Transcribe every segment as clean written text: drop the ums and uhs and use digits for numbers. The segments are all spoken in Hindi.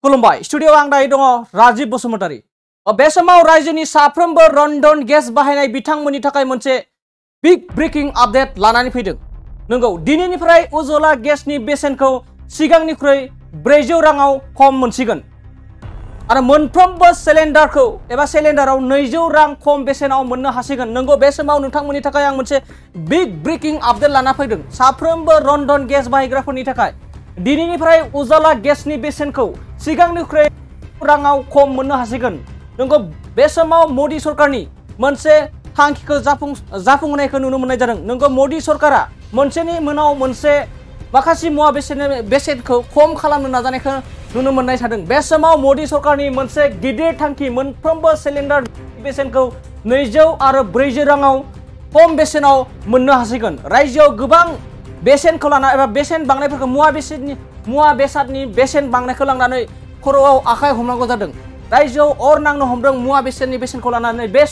खुलुमबाय स्टुडियो आं दायो दङ राजीब बसुमतारी। बे समाव रायजोनि साफ्रोमबो रन्धन गेस बाहायनाय बिथांमोननि थाखाय मोनसे बिग ब्रेकिं आपडेट लानानै फैदों। नंगौ, दिनैनिफ्राय उज्ज्वला गेसनि बेसेनखौ सिगांनिख्रुइ 400 राङाव खम मोनसिगोन आरो मोनफ्रोमबो सिलिन्डारखौ एबा सिलिन्डाराव 200 रां खम बेसेनाव मोननो हासिगोन। नंगौ, बे समाव नोंथांमोननि थाखाय आं मोनसे बिग ब्रेकिं आपडेट लाना फैदों। साफ्रोमबो रन्धन गेस बाहायग्राफोरनि थाखाय दिनैनिफ्राय उज्ज्वला गेसनि बेसेनखौ सिगांनिख्रुइ राङाव खम मोननो हासिगोन। नंगौ, बे समाव मोदी सरकारनि मोनसे थांखिखौ जाफुंहोनायखौ नुनो मोननाय जादों। नंगौ, मोदी सरकारा मोनसेनि उनाव मोनसे माखासे मुवा बेसेनखौ खम खालामनो नाजानायखौ नुनो मोननाय जादों। बे समाव मोदी सरकारनि मोनसे गिदिर थांखि, मोनफ्रोमबो सिलिन्डार बेसेनखौ 200 आरो 400 राङाव खम बेसेनाव मोननो हासिगोन। रायजोआव गोबां बेसेनखौ लाना एबा बेसेन बांनायफोरखौ मुवा बेसादनि बेसेन बांनायखौ लानानै खर'आव आखाइ हमनांगौ जादों। रायजोआव अर नांनो हमदों मुवा बेसेननि बेसेनखौ लानानै। बे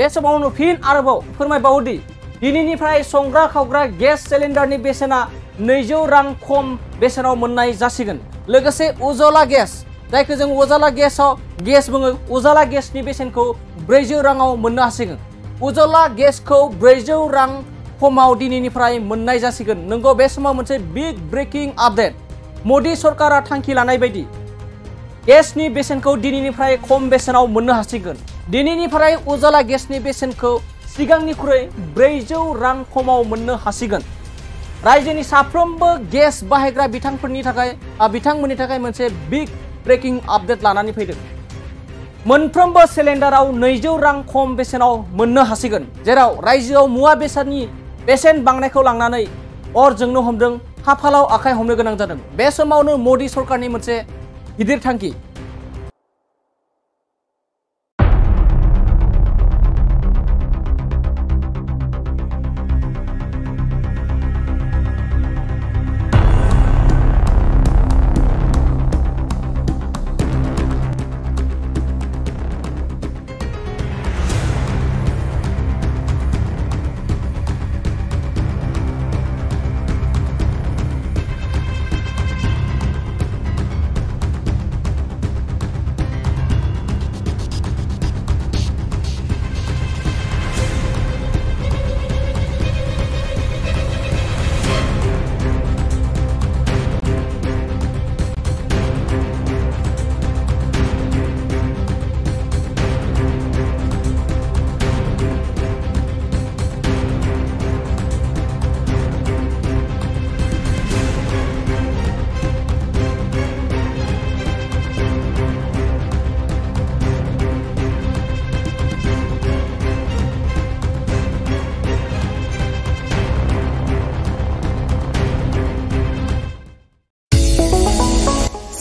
समावनो फिन आरोबाव फोरमायबावोदि दिनैनिफ्राय संग्रा खावग्रा गेस सिलिन्डारनि बेसेना 200 रां खम बेसेनाव मोननाय जासिगोन। लोगोसे उज्ज्वला गेस, जायखौ जों उज्ज्वला गेस बुङो, उज्ज्वला गेसनि बेसेनखौ 400 राङाव मोननो हासिगोन। उज्ज्वला गेसखौ 400 रां खमाव दिनैनिफ्राय मोननाय जासिगोन। नंगौ, बे समाव मोनसे बिग ब्रेकिं आपडेट। मोदी सरकारा थांखि लानाय बायदि गेसनि बेसेनखौ दिनैनिफ्राय खम बेसेनाव मोननो हासिगोन। दिनैनिफ्राय उज्ज्वला गेसनि बेसेनखौ सिगांनिख्रुइ 400 रां खमाव मोननो हासिगोन। रायजोनि साफ्रोमबो गेस बाहायग्रा बिथांमोननि थाखाय मोनसे बिग ब्रेकिं आपडेट लानानै फैदों। मोनफ्रोमबो सिलिन्डाराव 200 रां खम बेसेनाव मोननो हासिगोन, जेराव रायजोआव मुवा बेसादनि बेसेन बांनायखौ लांनानै अर जोंनो हमदों, खाफालाव आखाइ हमनो गोनां जादों। बे समावनो मोदी सरकारनि मोनसे गिदिर थांखि।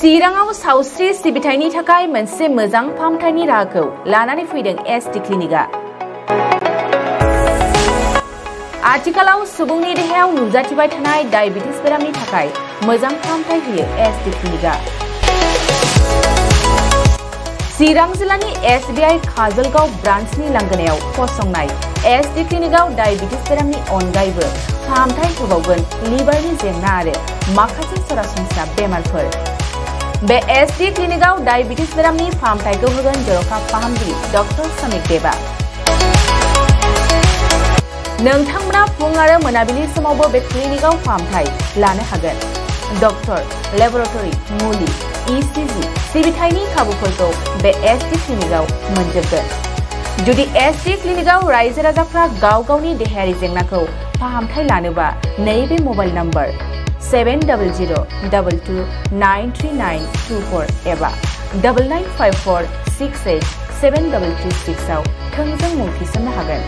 चिराङाव सावस्रि सिबिथायनि थाखाय मोनसे मोजां फाहामथायनि राहाखौ लानानै फैदों एसडी क्लिनिकआ। आथिखालाव सुबुंनि देहायाव नुजाथिबाय थानाय डायबिटिस बेरामनि थाखाय मोजां फाहामथाय होयो एसडी क्लिनिकआ। चिरां जिल्लानि एसबीआई काजलगाव ब्रान्चनि लांगोनायाव फसंनाय एसडी क्लिनिकआव डायबिटिस बेरामनि अनगायैबो फाहामथाय होबावगोन लिभारनि जेंना आरो माखासे सरासनस्रा बेमारफोर। बे एसडी क्लिनिकआव डायबिटिस बेरामनि फाहामथायखौ होगोन जर'खा फाहामगिरि डक्टर समिक देबा। नोंथांमोना फुं आरो मोनाबिलि समावबो बे क्लिनिकआव फाहामथाय लानो हागोन। डक्टर, लेबरेटरि, मुलि, इसिजि सिबिथायनि खाबुफोरखौ बे एसडी क्लिनिकआव मोनजोबगोन। जुदि एसडी क्लिनिकआव रायजो राजाफ्रा गाव गावनि देहायारि जेंनाखौ फाहामथाय लानोबा नैबे मबाइल नम्बर 7002293924 एबा 9954687226 आव थोंजों मुं थिसननो हागोन।